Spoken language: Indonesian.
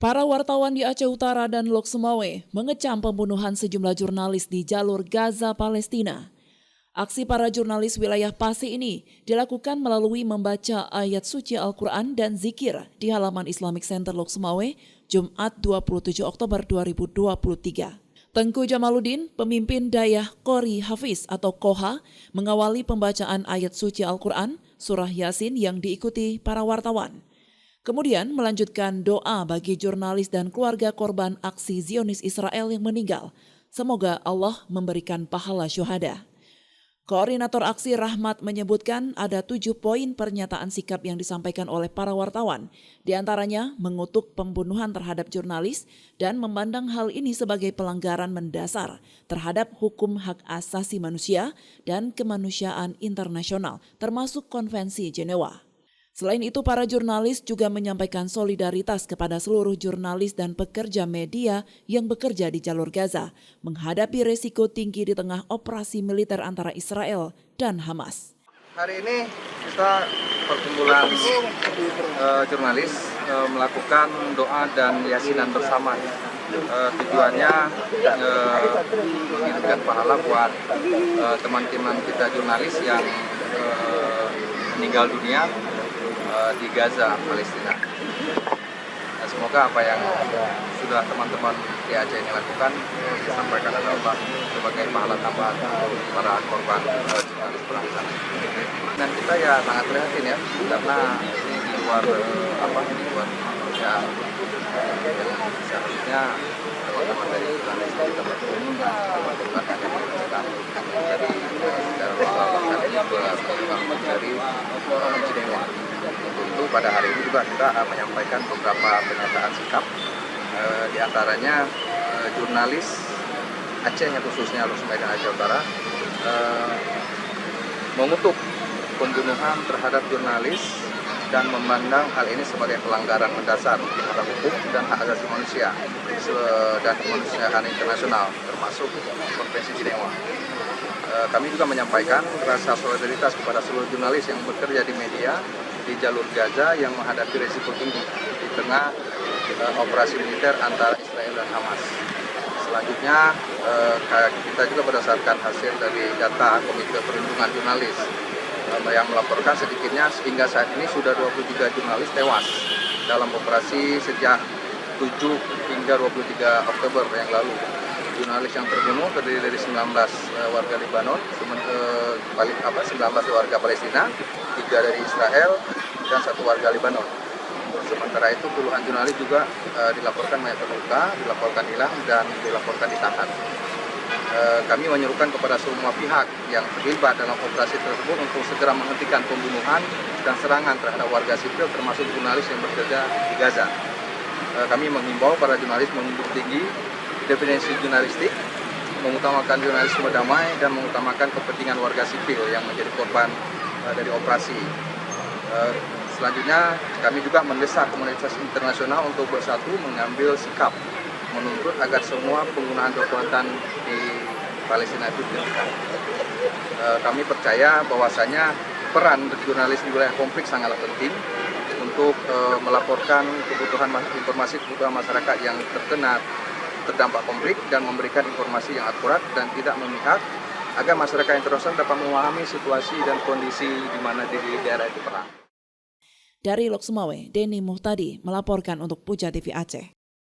Para wartawan di Aceh Utara dan Lok Sumawe mengecam pembunuhan sejumlah jurnalis di jalur Gaza, Palestina. Aksi para jurnalis wilayah Pasi ini dilakukan melalui membaca ayat suci Al-Quran dan zikir di halaman Islamic Center Lok Sumawe, Jumat 27 Oktober 2023. Tengku Jamaluddin, pemimpin Dayah Qori Hafiz atau Koha, mengawali pembacaan ayat suci Al-Quran, surah Yasin yang diikuti para wartawan. Kemudian melanjutkan doa bagi jurnalis dan keluarga korban aksi Zionis Israel yang meninggal. Semoga Allah memberikan pahala syuhada. Koordinator aksi Rahmat menyebutkan ada 7 poin pernyataan sikap yang disampaikan oleh para wartawan. Di antaranya mengutuk pembunuhan terhadap jurnalis dan memandang hal ini sebagai pelanggaran mendasar terhadap hukum hak asasi manusia dan kemanusiaan internasional termasuk Konvensi Jenewa. Selain itu, para jurnalis juga menyampaikan solidaritas kepada seluruh jurnalis dan pekerja media yang bekerja di jalur Gaza, menghadapi resiko tinggi di tengah operasi militer antara Israel dan Hamas. Hari ini kita perkumpulan jurnalis melakukan doa dan yasinan bersama. Tujuannya mengirimkan pahala buat teman-teman kita jurnalis yang meninggal dunia di Gaza, Palestina. Nah, semoga apa yang sudah teman-teman di Aceh ini lakukan disampaikan oleh Allah sebagai pahala tambahan para korban jurnalis perang sana. Dan kita ya sangat prihatin ya, karena ini di luar ya, yang seharusnya teman-teman dari jurnalis kita teman-teman hanya menjelaskan dari secara lokal bahkan juga dari Jenewa. Itu pada hari ini juga kita menyampaikan beberapa pernyataan sikap, di antaranya jurnalis Aceh khususnya Lok Sumawe dan Aceh Utara mengutuk pembunuhan terhadap jurnalis dan memandang hal ini sebagai pelanggaran mendasar terhadap hukum dan hak asasi manusia dan kemanusiaan internasional termasuk Konvensi Jenewa. Kami juga menyampaikan rasa solidaritas kepada seluruh jurnalis yang bekerja di media di jalur Gaza yang menghadapi risiko tinggi di tengah operasi militer antara Israel dan Hamas. Selanjutnya, kita juga berdasarkan hasil dari data Komite Perlindungan Jurnalis yang melaporkan sedikitnya hingga saat ini sudah 23 jurnalis tewas dalam operasi sejak 7 hingga 23 Oktober yang lalu. Jurnalis yang terbunuh terdiri dari 19 warga Lebanon, 19 warga Palestina, 3 dari Israel, dan 1 warga Lebanon. Sementara itu puluhan jurnalis juga dilaporkan mayat terluka, dilaporkan hilang, dan dilaporkan ditahan. Kami menyerukan kepada semua pihak yang terlibat dalam operasi tersebut untuk segera menghentikan pembunuhan dan serangan terhadap warga sipil termasuk jurnalis yang bekerja di Gaza. Kami mengimbau para jurnalis menjunjung tinggi definisi jurnalistik, mengutamakan jurnalisme damai dan mengutamakan kepentingan warga sipil yang menjadi korban dari operasi. Selanjutnya kami juga mendesak komunitas internasional untuk bersatu mengambil sikap menuntut agar semua penggunaan kekuatan di Palestina itu dihentikan. Kami percaya bahwasanya peran jurnalis di wilayah konflik sangatlah penting untuk melaporkan kebutuhan informasi kebutuhan masyarakat yang terdampak konflik dan memberikan informasi yang akurat dan tidak memihak agar masyarakat internasional dapat memahami situasi dan kondisi di mana di daerah itu perang. Dari Lok Sumawe, Denny Muhtadi melaporkan untuk Puja TV Aceh.